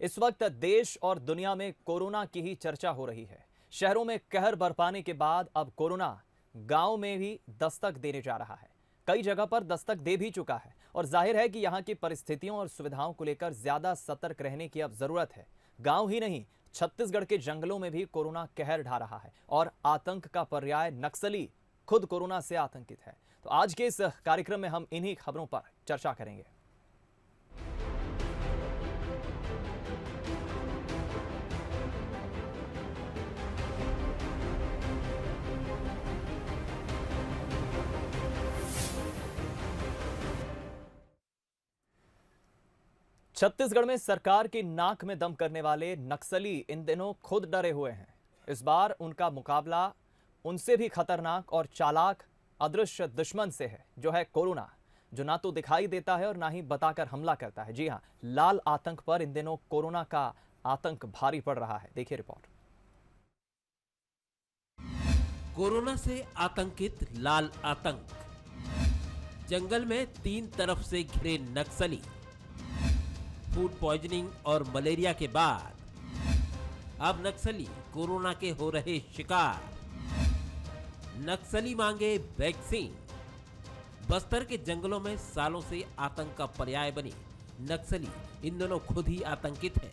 इस वक्त देश और दुनिया में कोरोना की ही चर्चा हो रही है। शहरों में कहर बरपाने के बाद अब कोरोना गांव में भी दस्तक देने जा रहा है। कई जगह पर दस्तक दे भी चुका है और जाहिर है कि यहां की परिस्थितियों और सुविधाओं को लेकर ज्यादा सतर्क रहने की अब जरूरत है। गांव ही नहीं, छत्तीसगढ़ के जंगलों में भी कोरोना कहर ढा रहा है और आतंक का पर्याय नक्सली खुद कोरोना से आतंकित है। तो आज के इस कार्यक्रम में हम इन्हीं खबरों पर चर्चा करेंगे। छत्तीसगढ़ में सरकार की नाक में दम करने वाले नक्सली इन दिनों खुद डरे हुए हैं। इस बार उनका मुकाबला उनसे भी खतरनाक और चालाक अदृश्य दुश्मन से है, जो है कोरोना, जो ना तो दिखाई देता है और ना ही बताकर हमला करता है। जी हां, लाल आतंक पर इन दिनों कोरोना का आतंक भारी पड़ रहा है। देखिए रिपोर्ट। कोरोना से आतंकित लाल आतंक। जंगल में तीन तरफ से घिरे नक्सली। फूड पॉइजनिंग और मलेरिया के बाद अब नक्सली कोरोना के हो रहे शिकार। नक्सली मांगे वैक्सीन। बस्तर के जंगलों में सालों से आतंक का पर्याय बनी नक्सली इन दोनों खुद ही आतंकित है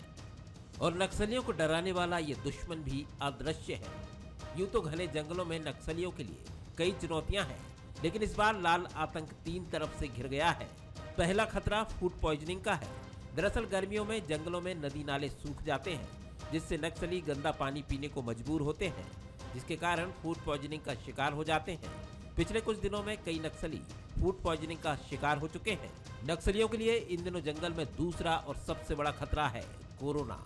और नक्सलियों को डराने वाला ये दुश्मन भी अदृश्य है। यूं तो घने जंगलों में नक्सलियों के लिए कई चुनौतियां हैं, लेकिन इस बार लाल आतंक तीन तरफ से घिर गया है। पहला खतरा फूड पॉइजनिंग का है। दरअसल गर्मियों में जंगलों में नदी नाले सूख जाते हैं, जिससे नक्सली गंदा पानी पीने को मजबूर होते हैं, जिसके कारण फूड पॉइजनिंग का शिकार हो जाते हैं। पिछले कुछ दिनों में कई नक्सली फूड पॉइजनिंग का शिकार हो चुके हैं। नक्सलियों के लिए इन दिनों जंगल में दूसरा और सबसे बड़ा खतरा है कोरोना।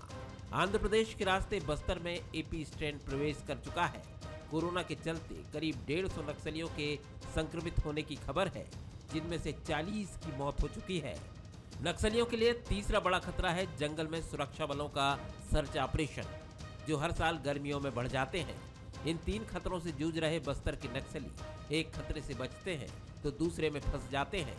आंध्र प्रदेश के रास्ते बस्तर में एपी स्ट्रेन प्रवेश कर चुका है। कोरोना के चलते करीब 150 नक्सलियों के संक्रमित होने की खबर है, जिनमें से 40 की मौत हो चुकी है। नक्सलियों के लिए तीसरा बड़ा खतरा है जंगल में सुरक्षा बलों का सर्च ऑपरेशन, जो हर साल गर्मियों में बढ़ जाते हैं। इन तीन खतरों से जूझ रहे बस्तर के नक्सली एक खतरे से बचते हैं तो दूसरे में फंस जाते हैं,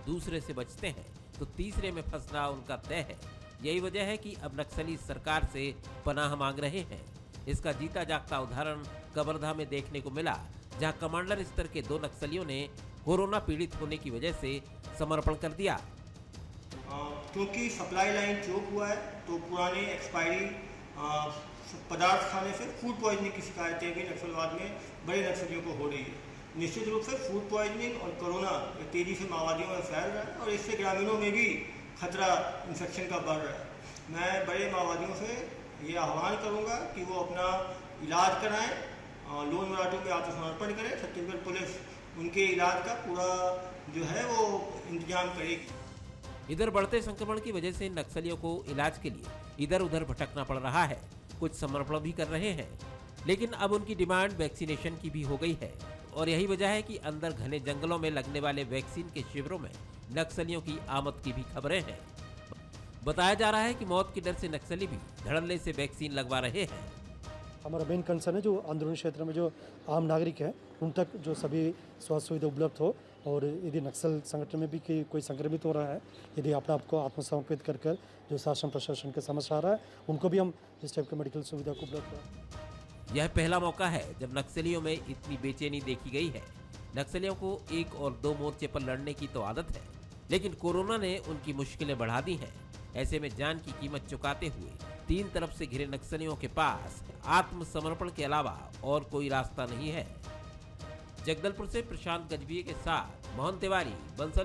दूसरे से बचते हैं तो तीसरे में फंसना उनका तय है। यही वजह है कि अब नक्सली सरकार से पनाह मांग रहे हैं। इसका जीता जागता उदाहरण कवर्धा में देखने को मिला, जहां कमांडर स्तर के 2 नक्सलियों ने कोरोना पीड़ित होने की वजह से समर्पण कर दिया। क्योंकि सप्लाई लाइन चोक हुआ है, तो पुराने एक्सपायरी पदार्थ खाने से फूड पॉइजनिंग की शिकायतें भी नक्सलवाद में बड़े नक्सलियों को हो रही है। निश्चित रूप से फूड पॉइजनिंग और कोरोना तेजी से माओवादियों में फैल रहा है और इससे ग्रामीणों में भी खतरा इन्फेक्शन का बढ़ रहा है। मैं बड़े माओवादियों से ये आह्वान करूँगा कि वो अपना इलाज कराएं, लोन मराठों में आत्मसमर्पण करें। छत्तीसगढ़ पुलिस उनके इलाज का पूरा जो है वो इंतजाम करेगी। इधर बढ़ते संक्रमण की वजह से नक्सलियों को इलाज के लिए इधर उधर भटकना पड़ रहा है। कुछ समर्पण भी कर रहे हैं, लेकिन अब उनकी डिमांड वैक्सीनेशन की भी हो गई है और यही वजह है कि अंदर घने जंगलों में लगने वाले वैक्सीन के शिविरों में नक्सलियों की आमद की भी खबरें हैं। बताया जा रहा है कि मौत के डर से नक्सली भी धड़ल्ले से वैक्सीन लगवा रहे हैं। हमारा मेन कंसर्न है जो अंदरूनी क्षेत्र में जो आम नागरिक हैं उन तक जो सभी स्वास्थ्य सुविधा उपलब्ध हो, और यदि नक्सल संगठन में भी कोई संक्रमित हो रहा है, यदि अपने आप को आत्मसमर्पित कर जो शासन प्रशासन के समझ आ रहा है, उनको भी हम इस टाइप के मेडिकल सुविधा को उपलब्ध कराएं। यह पहला मौका है जब नक्सलियों में इतनी बेचैनी देखी गई है। नक्सलियों को एक और 2 मोर्चे पर लड़ने की तो आदत है, लेकिन कोरोना ने उनकी मुश्किलें बढ़ा दी हैं। ऐसे में जान की कीमत चुकाते हुए तीन तरफ से घिरे नक्सलियों के पास आत्मसमर्पण के अलावा और कोई रास्ता नहीं है। जगदलपुर से प्रशांत गजभिये के साथ मोहन तिवारी, बंसल।